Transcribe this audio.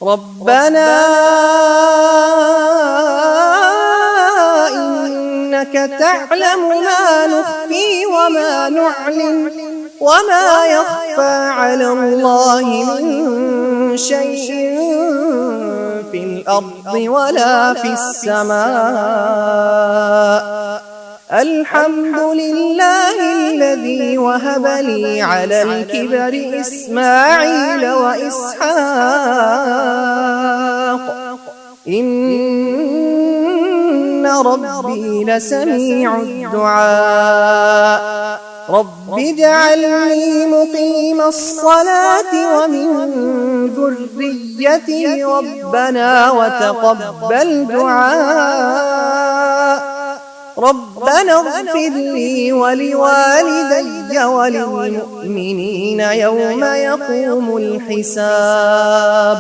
ربنا إنك تعلم ما نخفي وما نعلن وما يخفى على الله من شيء في الأرض ولا في السماء. الحمد لله الذي وهب لي على الكبر إسماعيل وإسحاق إن ربي لسميع الدعاء. رب اجعلني مقيم الصلاة ومن ذريتي ربنا وتقبل دعاء. ربنا اغفر لي ولوالدي وللمؤمنين يوم يقوم الحساب.